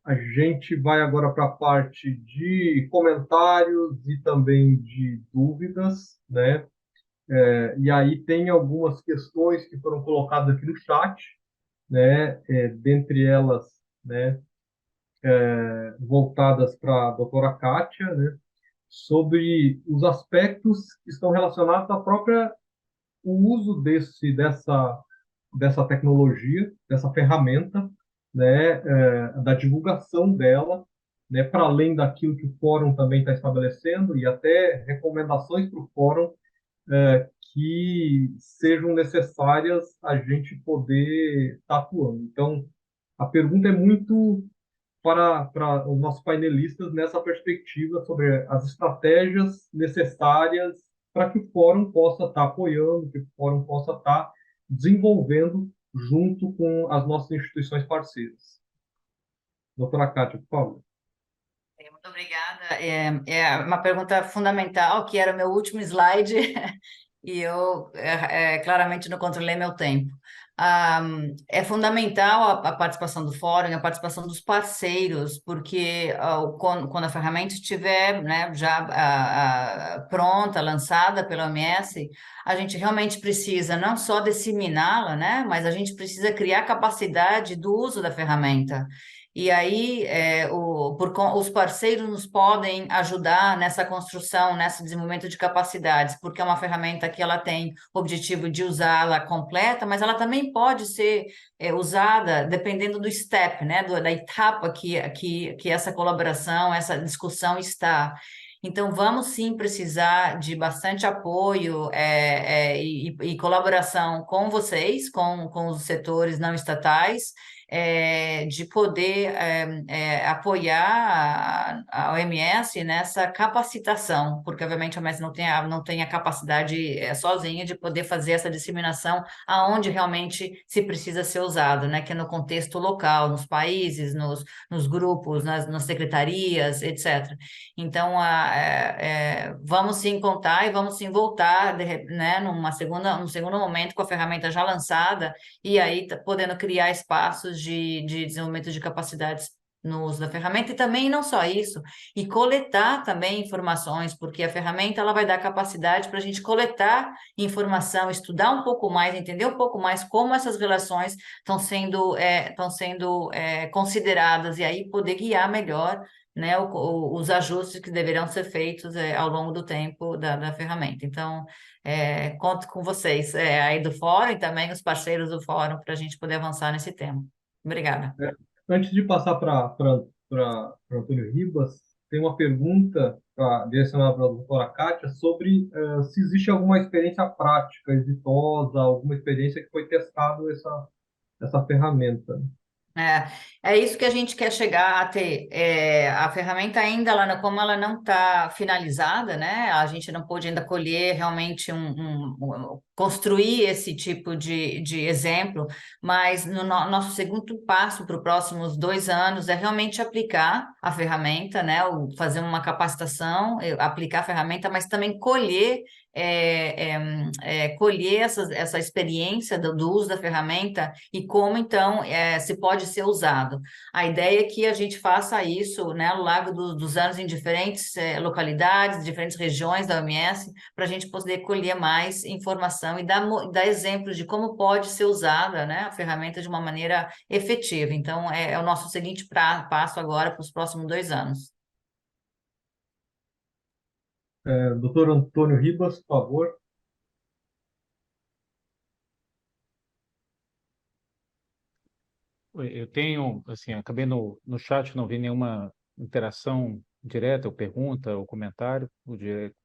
A gente vai agora para a parte de comentários e também de dúvidas, né? E aí tem algumas questões que foram colocadas aqui no chat, né? Dentre elas, né? Voltadas para a doutora Kátia, né? Sobre os aspectos que estão relacionados à própria o uso dessa tecnologia, dessa ferramenta, né, da divulgação dela, né, para além daquilo que o fórum também está estabelecendo e até recomendações para o fórum que sejam necessárias a gente poder estar atuando. Então, a pergunta é muito para os nossos painelistas nessa perspectiva sobre as estratégias necessárias para que o fórum possa estar apoiando, que o fórum possa estar desenvolvendo junto com as nossas instituições parceiras. Doutora Kátia, por favor. Muito obrigada. É uma pergunta fundamental, que era o meu último slide, e eu claramente não controlei meu tempo. É fundamental a participação do fórum, a participação dos parceiros, porque quando a ferramenta estiver, né, já pronta, lançada pela OMS, a gente realmente precisa não só disseminá-la, né, mas a gente precisa criar capacidade do uso da ferramenta. E aí, os parceiros nos podem ajudar nessa construção, nesse desenvolvimento de capacidades, porque é uma ferramenta que ela tem o objetivo de usá-la completa, mas ela também pode ser usada dependendo do step, né, da etapa que essa colaboração, essa discussão está. Então, vamos sim precisar de bastante apoio e colaboração com vocês, com os setores não estatais, de poder apoiar a OMS nessa capacitação, porque obviamente a OMS não tem a capacidade sozinha de poder fazer essa disseminação aonde realmente se precisa ser usado, né? Que é no contexto local, nos países, nos grupos, nas secretarias, etc. Então, vamos sim contar e vamos sim voltar, né, num segundo momento com a ferramenta já lançada e aí podendo criar espaços de desenvolvimento de capacidades no uso da ferramenta e também não só isso, e coletar também informações, porque a ferramenta ela vai dar capacidade para a gente coletar informação, estudar um pouco mais, entender um pouco mais como essas relações estão sendo consideradas e aí poder guiar melhor, né, os ajustes que deverão ser feitos ao longo do tempo da ferramenta. Então, conto com vocês aí do fórum e também os parceiros do fórum para a gente poder avançar nesse tema. Obrigada. Antes de passar para Antônio Ribas, tem uma pergunta direcionada para a doutora Kátia sobre se existe alguma experiência prática, exitosa, alguma experiência que foi testado essa ferramenta. É isso que a gente quer chegar a ter. A ferramenta ainda, como ela não está finalizada, né? A gente não pôde ainda colher realmente construir esse tipo de exemplo, mas nosso segundo passo para os próximos 2 anos é realmente aplicar a ferramenta, né? Fazer uma capacitação, aplicar a ferramenta, mas também colher essa experiência do uso da ferramenta e como então se pode ser usado. A ideia é que a gente faça isso, né, ao longo dos anos em diferentes localidades, diferentes regiões da OMS, para a gente poder colher mais informação e dar exemplos de como pode ser usada, né, a ferramenta de uma maneira efetiva. Então, é o nosso seguinte passo agora para os próximos 2 anos. Doutor Antônio Ribas, por favor. Oi, eu tenho, assim, acabei no chat, não vi nenhuma interação direta, ou pergunta, ou comentário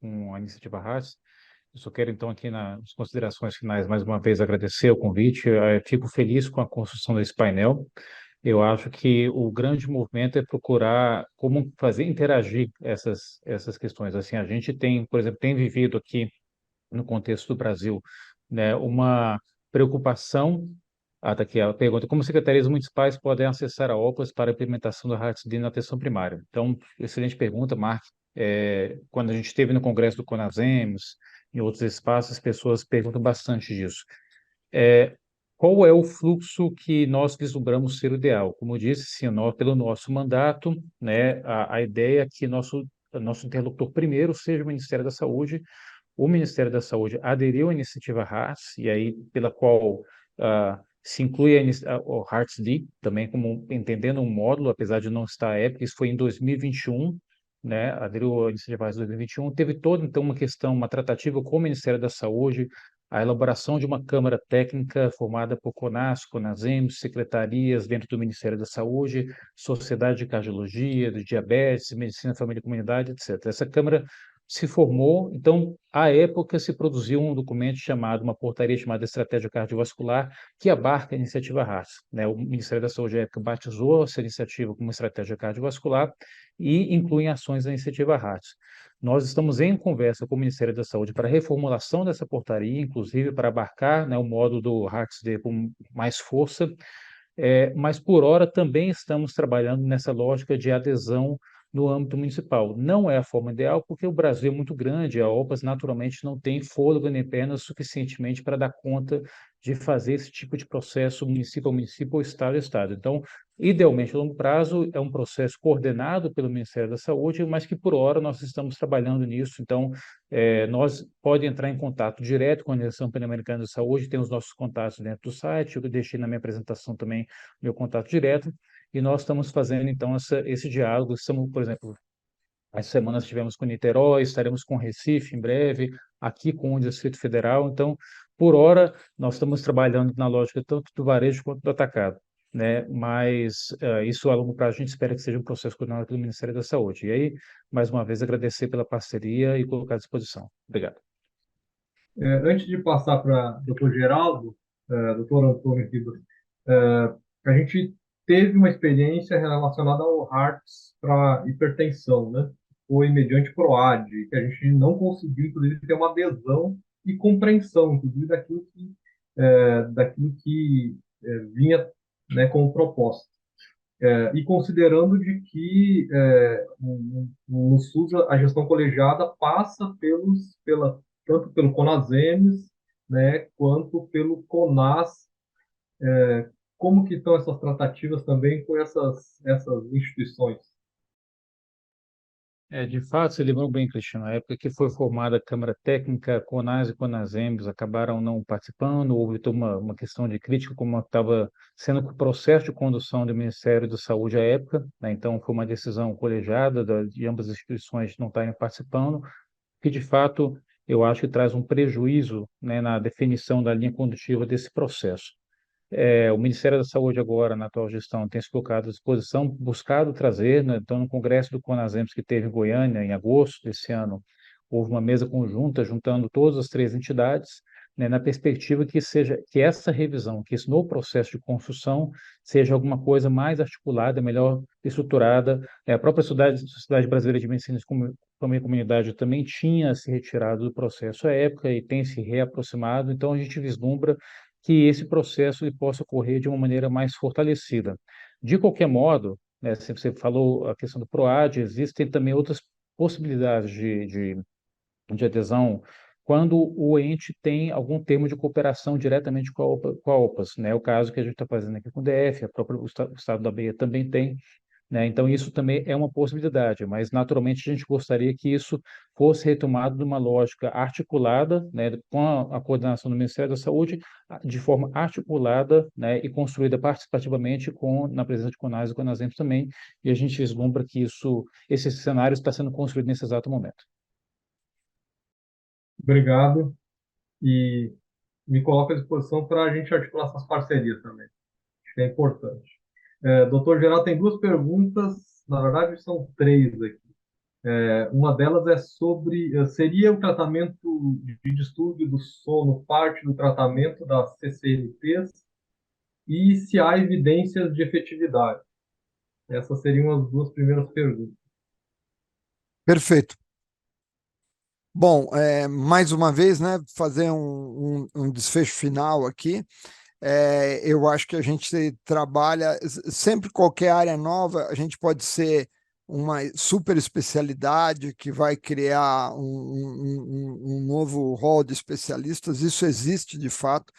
com a iniciativa RAS. Eu só quero, então, aqui nas considerações finais, mais uma vez, agradecer o convite. Fico feliz com a construção desse painel. Eu acho que o grande movimento é procurar como fazer interagir essas questões. Assim, a gente tem, por exemplo, tem vivido aqui, no contexto do Brasil, né, uma preocupação. Tá aqui a pergunta: como secretarias municipais podem acessar a OPAS para a implementação do RATSD na atenção primária? Então, excelente pergunta, Mark. Quando a gente esteve no Congresso do CONASEMS, em outros espaços, as pessoas perguntam bastante disso. Qual é o fluxo que nós vislumbramos ser o ideal? Como eu disse, sim, pelo nosso mandato, né, a ideia é que nosso interlocutor primeiro seja o Ministério da Saúde. O Ministério da Saúde aderiu à iniciativa HARTS, e aí pela qual se inclui o HARTS-D, também como entendendo um módulo, apesar de não estar à época, isso foi em 2021, né, aderiu à iniciativa HARTS em 2021, teve toda, então, uma tratativa com o Ministério da Saúde, a elaboração de uma câmara técnica formada por CONAS, CONASEMS, secretarias dentro do Ministério da Saúde, Sociedade de Cardiologia, de Diabetes, Medicina, Família e Comunidade, etc. Essa câmara se formou, então, à época, se produziu um documento uma portaria chamada Estratégia Cardiovascular, que abarca a iniciativa HARTS, né? O Ministério da Saúde, à época, batizou essa iniciativa como Estratégia Cardiovascular e inclui ações da iniciativa HARTS. Nós estamos em conversa com o Ministério da Saúde para a reformulação dessa portaria, inclusive para abarcar, né, o modo do HARTS-D com mais força, mas por hora também estamos trabalhando nessa lógica de adesão no âmbito municipal. Não é a forma ideal, porque o Brasil é muito grande, a OPAS naturalmente não tem fôlego nem pernas suficientemente para dar conta de fazer esse tipo de processo município a município ou estado a estado. Então, idealmente, a longo prazo, é um processo coordenado pelo Ministério da Saúde, mas que por hora nós estamos trabalhando nisso. Então, nós pode entrar em contato direto com a Organização Pan-Americana de Saúde, tem os nossos contatos dentro do site, eu deixei na minha apresentação também meu contato direto, e nós estamos fazendo, então, esse diálogo. Estamos, por exemplo, as semanas estivemos com Niterói, estaremos com Recife em breve, aqui com o Distrito Federal. Então, por hora, nós estamos trabalhando na lógica tanto do varejo quanto do atacado, né? Mas isso a longo prazo a gente espera que seja um processo coordenado pelo Ministério da Saúde. E aí, mais uma vez, agradecer pela parceria e colocar à disposição. Obrigado. Antes de passar para o Dr. Geraldo, Dr. Antônio Ribas, a gente teve uma experiência relacionada ao HARTS para hipertensão, né? Foi mediante PROAD, que a gente não conseguiu, inclusive, ter uma adesão e compreensão, inclusive, daquilo que vinha, né, como proposta. E considerando de que no SUS a gestão colegiada passa tanto pelo CONASEMES, né, quanto pelo CONAS. Como que estão essas tratativas também com essas instituições? De fato, você lembrou bem, Cristiano, na época que foi formada a Câmara Técnica, CONAS e CONASEMES acabaram não participando, houve toda uma questão de crítica como estava sendo o processo de condução do Ministério da Saúde à época, né? Então foi uma decisão colegiada de ambas as instituições não estarem participando, que de fato eu acho que traz um prejuízo, né, na definição da linha condutiva desse processo. O Ministério da Saúde agora, na atual gestão, tem se colocado à disposição, buscado trazer, né? Então, no congresso do CONASEMS que teve em Goiânia, em agosto desse ano, houve uma mesa conjunta juntando todas as três entidades, né, na perspectiva que essa revisão, que esse novo processo de construção seja alguma coisa mais articulada, melhor estruturada. A própria Sociedade Brasileira de Medicina e Comunidade também tinha se retirado do processo à época e tem se reaproximado, então a gente vislumbra que esse processo ele possa ocorrer de uma maneira mais fortalecida. De qualquer modo, né, se você falou a questão do PROAD, existem também outras possibilidades de adesão quando o ente tem algum termo de cooperação diretamente com a OPAS, né? O caso que a gente está fazendo aqui com o DF, o Estado da Bahia também tem, né? Então, isso também é uma possibilidade, mas naturalmente a gente gostaria que isso fosse retomado de uma lógica articulada, né, com a coordenação do Ministério da Saúde, de forma articulada, né, e construída participativamente na presença de CONAS e CONASEMS também, e a gente vislumbra que esse cenário está sendo construído nesse exato momento. Obrigado. E me coloco à disposição para a gente articular essas parcerias também. Acho que é importante. Doutor Geraldo, tem duas perguntas, na verdade são três aqui. Uma delas é sobre, seria o tratamento de distúrbio do sono parte do tratamento das CCNPs e se há evidências de efetividade? Essas seriam as duas primeiras perguntas. Perfeito. Bom, mais uma vez, né, fazer um desfecho final aqui. Eu acho que a gente trabalha sempre qualquer área nova, a gente pode ser uma super especialidade que vai criar um novo rol de especialistas, isso existe de fato,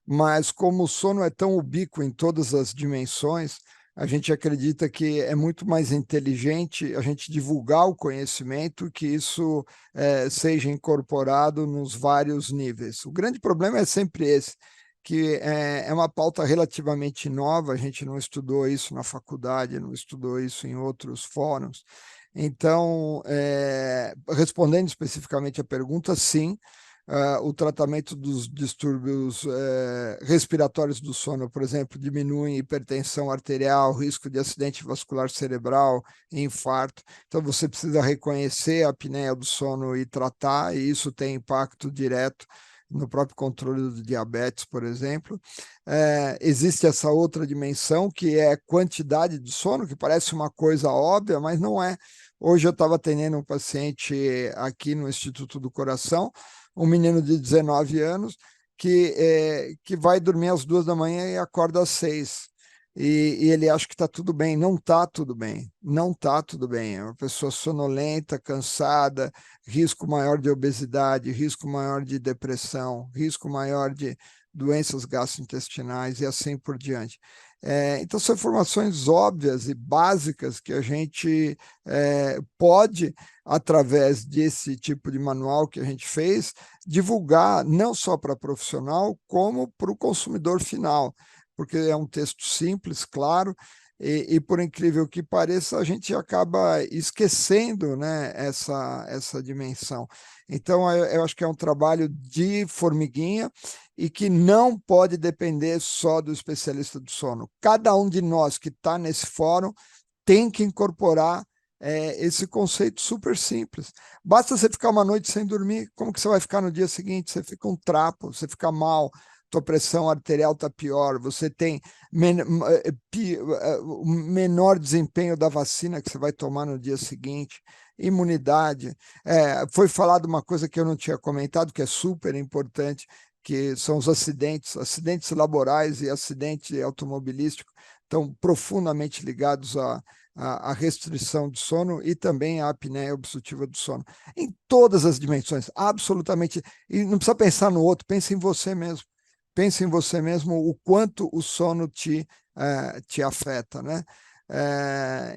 mas como o sono é tão ubíquo em todas as dimensões, a gente acredita que é muito mais inteligente a gente divulgar o conhecimento, que isso seja incorporado nos vários níveis. O grande problema é sempre esse, que é uma pauta relativamente nova, a gente não estudou isso na faculdade, não estudou isso em outros fóruns. Então, respondendo especificamente à pergunta, sim, o tratamento dos distúrbios respiratórios do sono, por exemplo, diminui hipertensão arterial, risco de acidente vascular cerebral, infarto. Então, você precisa reconhecer a apneia do sono e tratar, e isso tem impacto direto no próprio controle do diabetes, por exemplo. Existe essa outra dimensão, que é quantidade de sono, que parece uma coisa óbvia, mas não é. Hoje eu estava atendendo um paciente aqui no Instituto do Coração, um menino de 19 anos que vai dormir às 2 da manhã e acorda às 6. E ele acha que está tudo bem. Não está tudo bem. Não está tudo bem. É uma pessoa sonolenta, cansada, risco maior de obesidade, risco maior de depressão, risco maior de doenças gastrointestinais e assim por diante. Então, são informações óbvias e básicas que a gente pode, através desse tipo de manual que a gente fez, divulgar não só para profissional, como para o consumidor final, porque é um texto simples, claro, e por incrível que pareça, a gente acaba esquecendo, né, essa dimensão. Então, eu acho que é um trabalho de formiguinha e que não pode depender só do especialista do sono. Cada um de nós que está nesse fórum tem que incorporar esse conceito super simples. Basta você ficar uma noite sem dormir, como que você vai ficar no dia seguinte? Você fica um trapo, você fica mal, tua pressão arterial está pior, você tem o menor desempenho da vacina que você vai tomar no dia seguinte, imunidade. Foi falado uma coisa que eu não tinha comentado, que é super importante, que são os acidentes laborais e acidente automobilístico, estão profundamente ligados à restrição de sono e também à apneia obstrutiva do sono. Em todas as dimensões, absolutamente. E não precisa pensar no outro, pense em você mesmo. Pense em você mesmo o quanto o sono te afeta, né?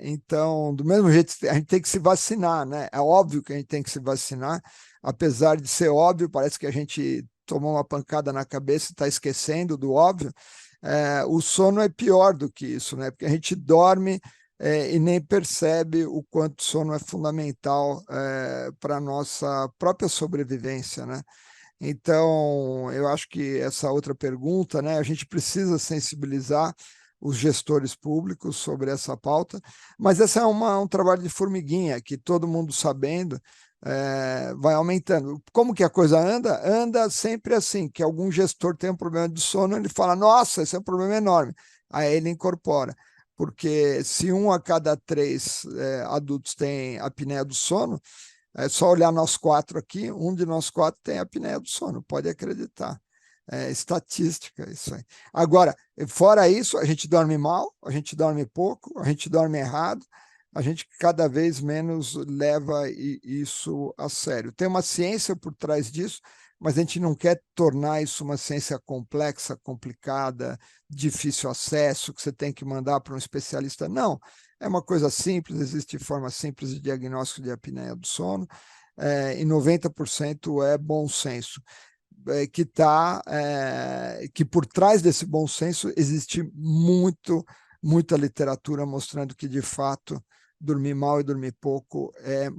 Então, do mesmo jeito, a gente tem que se vacinar, né? É óbvio que a gente tem que se vacinar, apesar de ser óbvio, parece que a gente tomou uma pancada na cabeça e está esquecendo do óbvio. O sono é pior do que isso, né? Porque a gente dorme e nem percebe o quanto o sono é fundamental para a nossa própria sobrevivência, né? Então, eu acho que essa outra pergunta, né? A gente precisa sensibilizar os gestores públicos sobre essa pauta, mas esse é um trabalho de formiguinha, que todo mundo sabendo vai aumentando. Como que a coisa anda? Anda sempre assim, que algum gestor tem um problema de sono, ele fala, nossa, esse é um problema enorme. Aí ele incorpora, porque se 1 a cada 3 adultos tem apneia do sono, é só olhar nós 4 aqui, um de nós 4 tem apneia do sono, pode acreditar. É estatística isso aí. Agora, fora isso, a gente dorme mal, a gente dorme pouco, a gente dorme errado, a gente cada vez menos leva isso a sério. Tem uma ciência por trás disso, mas a gente não quer tornar isso uma ciência complexa, complicada, difícil acesso, que você tem que mandar para um especialista. Não, é uma coisa simples, existe forma simples de diagnóstico de apneia do sono, e 90% é bom senso. Que por trás desse bom senso existe muita literatura mostrando que, de fato, dormir mal e dormir pouco é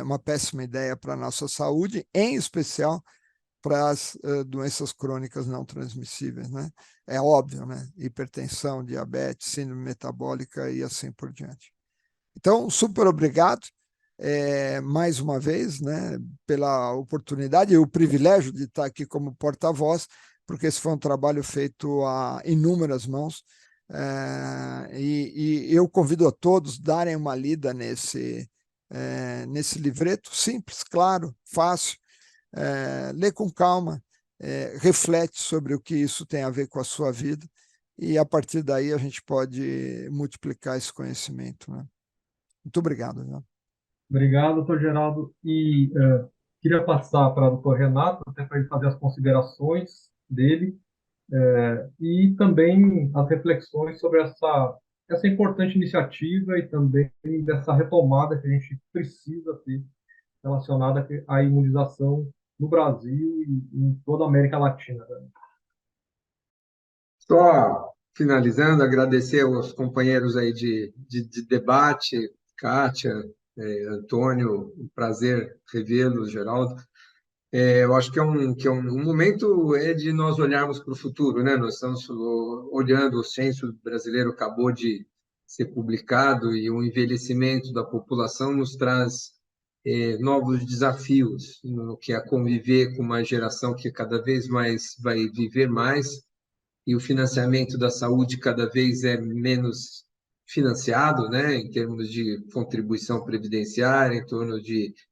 uma péssima ideia para a nossa saúde, em especial para as doenças crônicas não transmissíveis, né? É óbvio, né? Hipertensão, diabetes, síndrome metabólica e assim por diante. Então, super obrigado mais uma vez, né, pela oportunidade e o privilégio de estar aqui como porta-voz, porque esse foi um trabalho feito a inúmeras mãos, e eu convido a todos a darem uma lida nesse livreto, simples, claro, fácil, lê com calma, reflete sobre o que isso tem a ver com a sua vida, e a partir daí a gente pode multiplicar esse conhecimento, né? Muito obrigado, João. Obrigado, doutor Geraldo. E queria passar para o doutor Renato, até para ele fazer as considerações dele, e também as reflexões sobre essa importante iniciativa e também dessa retomada que a gente precisa ter relacionada à imunização no Brasil e em toda a América Latina, né? Só finalizando, agradecer aos companheiros aí de debate, Kátia, Antônio, um prazer revê-los, Geraldo. Eu acho que é um momento de nós olharmos para o futuro, né? Nós estamos olhando, o censo brasileiro acabou de ser publicado e o envelhecimento da população nos traz novos desafios, no que é conviver com uma geração que cada vez mais vai viver mais e o financiamento da saúde cada vez é menos financiado, né, em termos de contribuição previdenciária,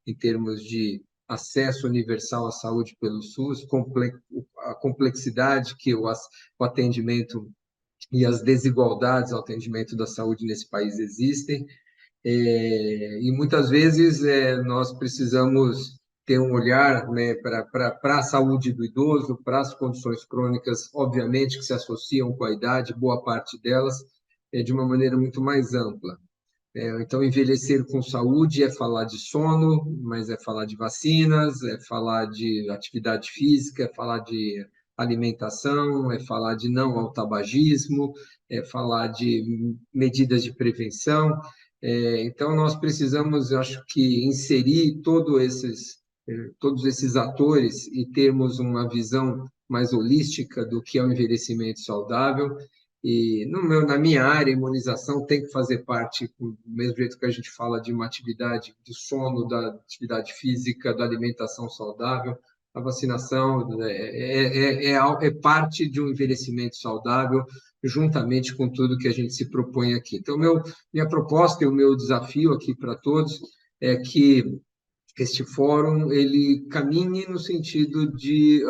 em termos de acesso universal à saúde pelo SUS, a complexidade que o atendimento e as desigualdades ao atendimento da saúde nesse país existem. E muitas vezes nós precisamos ter um olhar, né, para a saúde do idoso, para as condições crônicas, obviamente, que se associam com a idade, boa parte delas, de uma maneira muito mais ampla. Então, envelhecer com saúde é falar de sono, mas é falar de vacinas, é falar de atividade física, é falar de alimentação, é falar de não ao tabagismo, é falar de medidas de prevenção. Então, nós precisamos, eu acho que, inserir todos esses atores e termos uma visão mais holística do que é o envelhecimento saudável. E na minha área, a imunização tem que fazer parte, do mesmo jeito que a gente fala de uma atividade do sono, da atividade física, da alimentação saudável, a vacinação é parte de um envelhecimento saudável, juntamente com tudo que a gente se propõe aqui. Então, minha proposta e o meu desafio aqui para todos é que este fórum ele caminhe no sentido de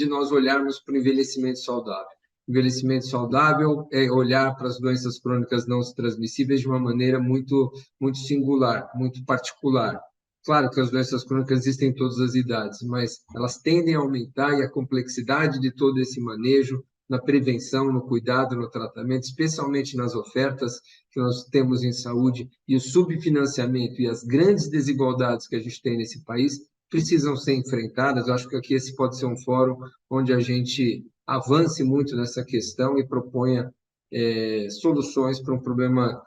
nós olharmos para o envelhecimento saudável. Envelhecimento saudável é olhar para as doenças crônicas não transmissíveis de uma maneira muito, muito singular, muito particular. Claro que as doenças crônicas existem em todas as idades, mas elas tendem a aumentar e a complexidade de todo esse manejo na prevenção, no cuidado, no tratamento, especialmente nas ofertas que nós temos em saúde e o subfinanciamento e as grandes desigualdades que a gente tem nesse país precisam ser enfrentadas. Eu acho que aqui esse pode ser um fórum onde a gente avance muito nessa questão e proponha soluções para um problema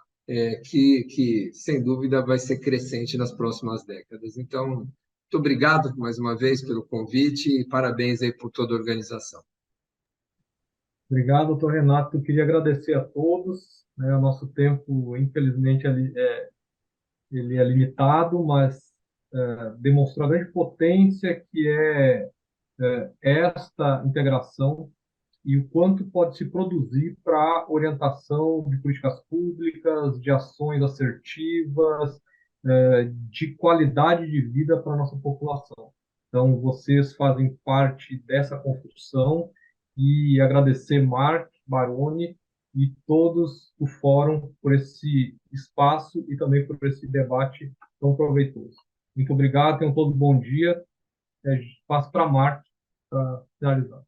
que, sem dúvida, vai ser crescente nas próximas décadas. Então, muito obrigado mais uma vez pelo convite e parabéns aí por toda a organização. Obrigado, doutor Renato. Eu queria agradecer a todos, né? O nosso tempo, infelizmente, ele é limitado, mas demonstrou a grande potência que é esta integração e o quanto pode se produzir para orientação de políticas públicas, de ações assertivas, de qualidade de vida para a nossa população. Então, vocês fazem parte dessa construção e agradecer Mark Baroni e todos o Fórum por esse espaço e também por esse debate tão proveitoso. Muito obrigado, tenham todos um bom dia. Passo para Mark para finalizar.